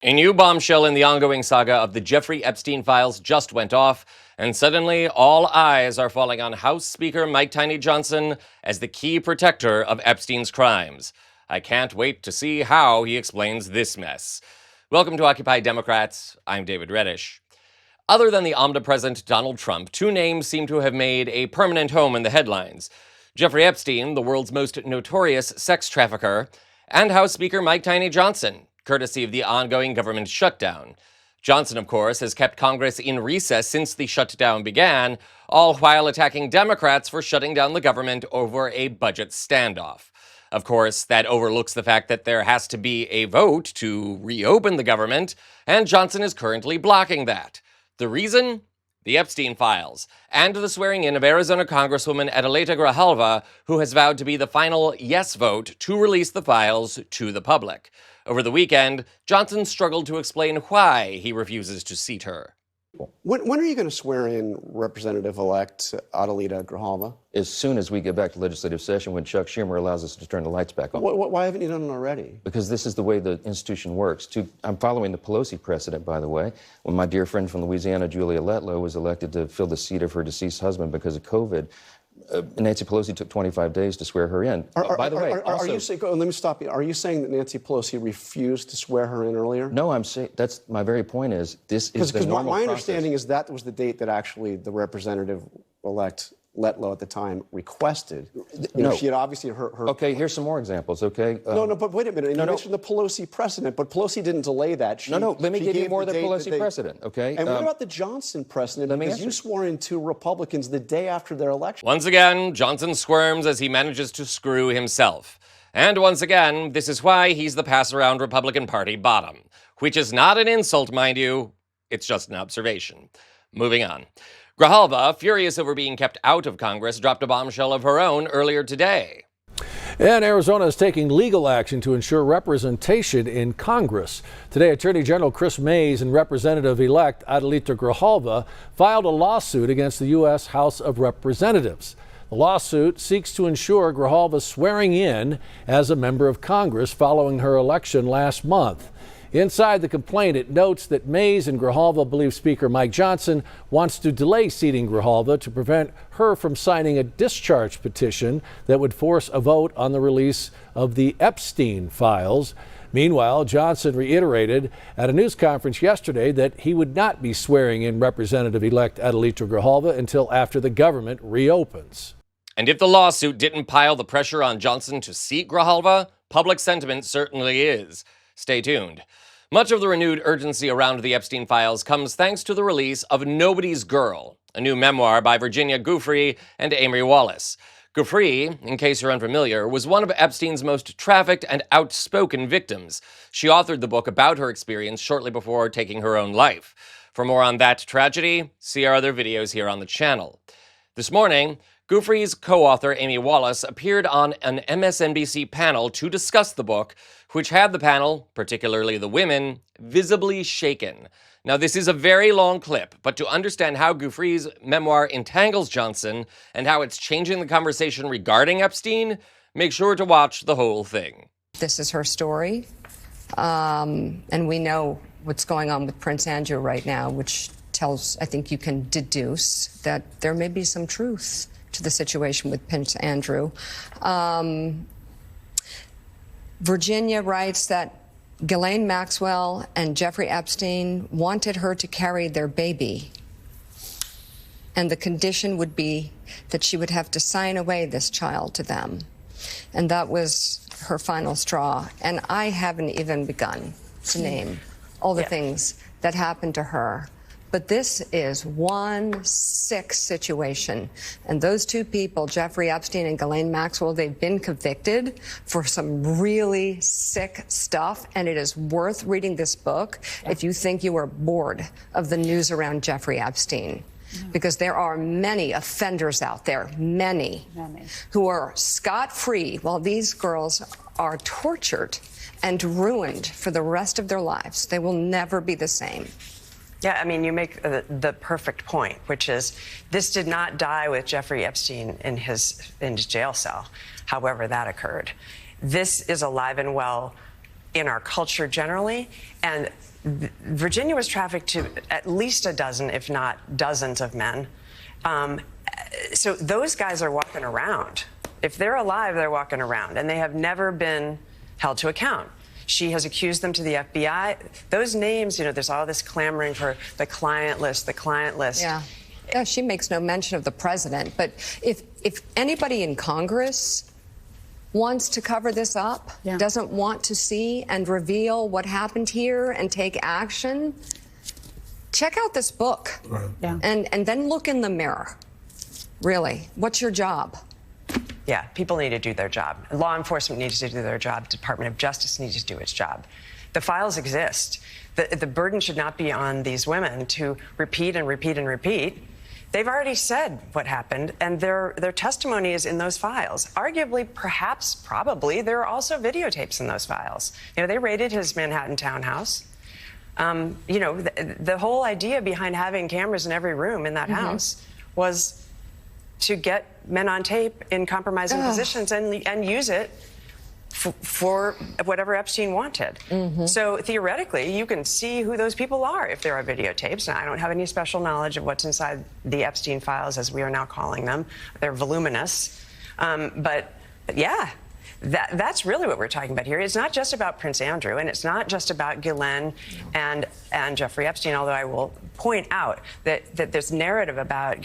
A new bombshell in the ongoing saga of the Jeffrey Epstein files just went off, and suddenly all eyes are falling on House Speaker Mike Tiny Johnson as the key protector of Epstein's crimes. I can't wait to see how he explains this mess. Welcome to Occupy Democrats. I'm David Reddish. Other than the omnipresent Donald Trump, two names seem to have made a permanent home in the headlines. Jeffrey Epstein, the world's most notorious sex trafficker, and House Speaker Mike Tiny Johnson, courtesy of the ongoing government shutdown. Johnson, of course, has kept Congress in recess since the shutdown began, all while attacking Democrats for shutting down the government over a budget standoff. Of course, that overlooks the fact that there has to be a vote to reopen the government, and Johnson is currently blocking that. The reason? The Epstein files, and the swearing in of Arizona Congresswoman Adelita Grijalva, who has vowed to be the final yes vote to release the files to the public. Over the weekend, Johnson struggled to explain why he refuses to seat her. When are you going to swear in Representative-elect Adelita Grijalva? As soon as we get back to legislative session, when Chuck Schumer allows us to turn the lights back on. Why haven't you done it already? Because this is the way the institution works. I'm following the Pelosi precedent, by the way, when my dear friend from Louisiana, Julia Letlow, was elected to fill the seat of her deceased husband because of COVID. Nancy Pelosi took 25 days to swear her in. By the way, are you saying? Let me stop you. Are you saying that Nancy Pelosi refused to swear her in earlier? No, I'm saying that's my very point. Is this is the normal my process. understanding is that was the date that actually the representative-elect Letlow at the time requested. No, she had obviously her. Okay, here's some more examples. Okay. No, but wait a minute. You mentioned the Pelosi precedent, but Pelosi didn't delay that. Let me give you more of the Pelosi precedent. Okay. And what about the Johnson precedent? Because you swore in two Republicans the day after their election. Once again, Johnson squirms as he manages to screw himself. And once again, this is why he's the pass-around Republican Party bottom. Which is not an insult, mind you. It's just an observation. Moving on. Grijalva, furious over being kept out of Congress, dropped a bombshell of her own earlier today. And Arizona is taking legal action to ensure representation in Congress. Today, Attorney General Chris Mays and Representative-elect Adelita Grijalva filed a lawsuit against the U.S. House of Representatives. The lawsuit seeks to ensure Grijalva's swearing in as a member of Congress following her election last month. Inside the complaint, it notes that Mays and Grijalva believe Speaker Mike Johnson wants to delay seating Grijalva to prevent her from signing a discharge petition that would force a vote on the release of the Epstein files. Meanwhile, Johnson reiterated at a news conference yesterday that he would not be swearing in Representative-elect Adelita Grijalva until after the government reopens. And if the lawsuit didn't pile the pressure on Johnson to seat Grijalva, public sentiment certainly is. Stay tuned. Much of the renewed urgency around the Epstein files comes thanks to the release of Nobody's Girl, a new memoir by Virginia Giuffre and Amy Wallace. Giuffre, in case you're unfamiliar, was one of Epstein's most trafficked and outspoken victims. She authored the book about her experience shortly before taking her own life. For more on that tragedy, see our other videos here on the channel. This morning, Giuffre's co-author Amy Wallace appeared on an MSNBC panel to discuss the book, which had the panel, particularly the women, visibly shaken. Now, this is a very long clip, but to understand how Giuffre's memoir entangles Johnson and how it's changing the conversation regarding Epstein, make sure to watch the whole thing. This is her story, and we know what's going on with Prince Andrew right now, which tells, I think you can deduce that there may be some truth to the situation with Prince Andrew. Virginia writes that Ghislaine Maxwell and Jeffrey Epstein wanted her to carry their baby, and the condition would be that she would have to sign away this child to them. And that was her final straw. And I haven't even begun to name all the things that happened to her. But this is one sick situation. And those two people, Jeffrey Epstein and Ghislaine Maxwell, they've been convicted for some really sick stuff. And it is worth reading this book if you think you are bored of the news around Jeffrey Epstein. Because there are many offenders out there, many, who are scot-free while these girls are tortured and ruined for the rest of their lives. They will never be the same. Yeah, I mean, you make the perfect point, which is this did not die with Jeffrey Epstein in his jail cell, however that occurred. This is alive and well in our culture generally, and Virginia was trafficked to at least a dozen, if not dozens of men. So those guys are walking around. If they're alive, they're walking around, and they have never been held to account. She has accused them to the FBI. Those names, there's all this clamoring for the client list, the client list. Yeah. Yeah, she makes no mention of the president. But if anybody in Congress wants to cover this up, doesn't want to see and reveal what happened here and take action, check out this book. Right. Yeah. And then look in the mirror. Really, what's your job? Yeah, people need to do their job. Law enforcement needs to do their job. Department of Justice needs to do its job. The files exist. The burden should not be on these women to repeat and repeat and repeat. They've already said what happened, and their testimony is in those files. Arguably, perhaps, probably, there are also videotapes in those files. They raided his Manhattan townhouse. The whole idea behind having cameras in every room in that house was to get men on tape in compromising positions and use it for whatever Epstein wanted. So theoretically, you can see who those people are if there are videotapes. And I don't have any special knowledge of what's inside the Epstein files, as we are now calling them. They're voluminous. But yeah, that's really what we're talking about here. It's not just about Prince Andrew, and it's not just about Ghislaine and Jeffrey Epstein, although I will point out that this narrative about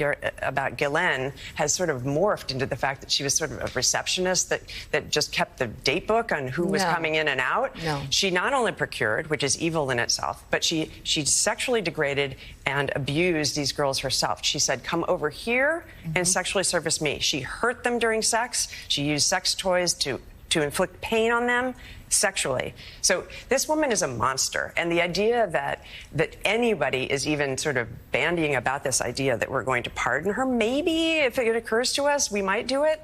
Ghislaine has sort of morphed into the fact that she was sort of a receptionist that just kept the date book on who was coming in and out. She not only procured, which is evil in itself, but she sexually degraded and abused these girls herself. She said, come over here and sexually service me. She hurt them during sex. She used sex toys to inflict pain on them sexually. So this woman is a monster. And the idea that anybody is even sort of bandying about this idea that we're going to pardon her, maybe if it occurs to us, we might do it,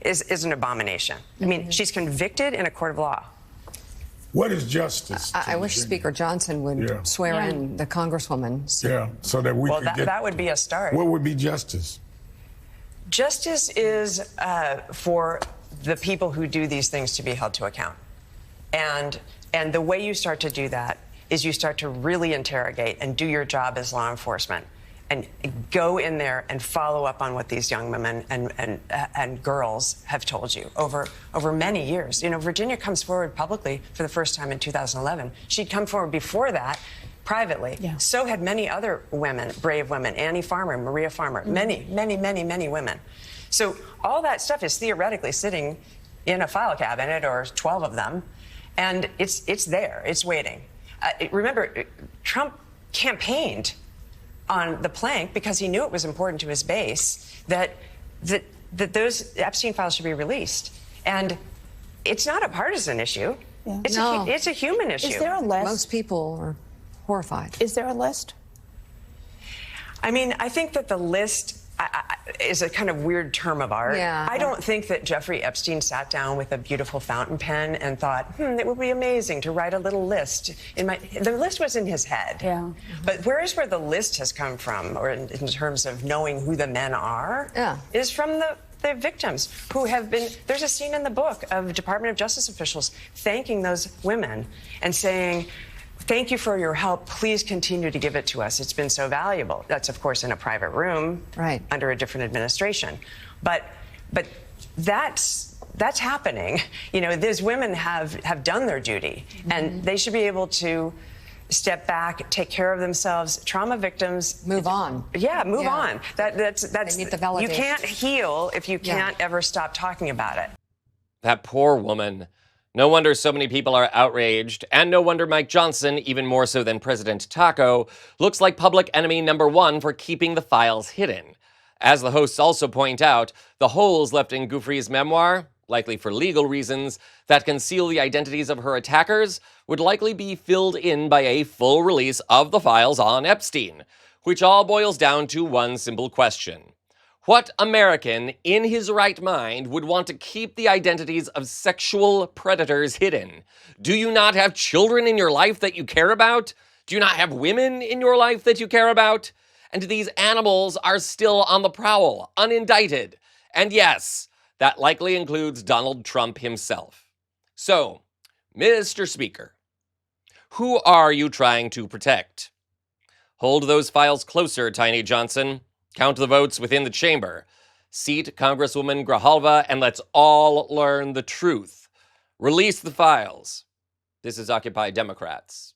is an abomination. I mean, she's convicted in a court of law. What is justice? I wish Speaker Johnson would swear in the Congresswoman. So that we could get... that would be a start. What would be justice? Justice is for the people who do these things to be held to account. And the way you start to do that is you start to really interrogate and do your job as law enforcement and go in there and follow up on what these young women and girls have told you over many years. Virginia comes forward publicly for the first time in 2011. She'd come forward before that privately. So had many other women, brave women, Annie Farmer, Maria Farmer, many, many, many, many women. So all that stuff is theoretically sitting in a file cabinet, or 12 of them, and it's there, it's waiting. Remember, Trump campaigned on the plank because he knew it was important to his base that those Epstein files should be released. And it's not a partisan issue. It's a human issue. Is there a list? Most people are horrified. Is there a list? I mean, I think that the list is a kind of weird term of art. I don't think that Jeffrey Epstein sat down with a beautiful fountain pen and thought, it would be amazing to write a little list. The list was in his head. But where the list has come from, or in terms of knowing who the men are, is from the victims who have been... There's a scene in the book of Department of Justice officials thanking those women and saying, thank you for your help. Please continue to give it to us. It's been so valuable. That's, of course, in a private room under a different administration. But that's happening. These women have done their duty, and they should be able to step back, take care of themselves. Trauma victims move on. Move on. That's they need the validation. You can't heal if you can't ever stop talking about it. That poor woman. No wonder so many people are outraged, and no wonder Mike Johnson, even more so than President Taco, looks like public enemy number one for keeping the files hidden. As the hosts also point out, the holes left in Giuffre's memoir, likely for legal reasons, that conceal the identities of her attackers, would likely be filled in by a full release of the files on Epstein, which all boils down to one simple question. What American in his right mind would want to keep the identities of sexual predators hidden? Do you not have children in your life that you care about? Do you not have women in your life that you care about? And these animals are still on the prowl, unindicted. And yes, that likely includes Donald Trump himself. So, Mr. Speaker, Who are you trying to protect? Hold those files closer, Tiny Johnson. Count the votes within the chamber. Seat Congresswoman Grijalva, and let's all learn the truth. Release the files. This is Occupy Democrats.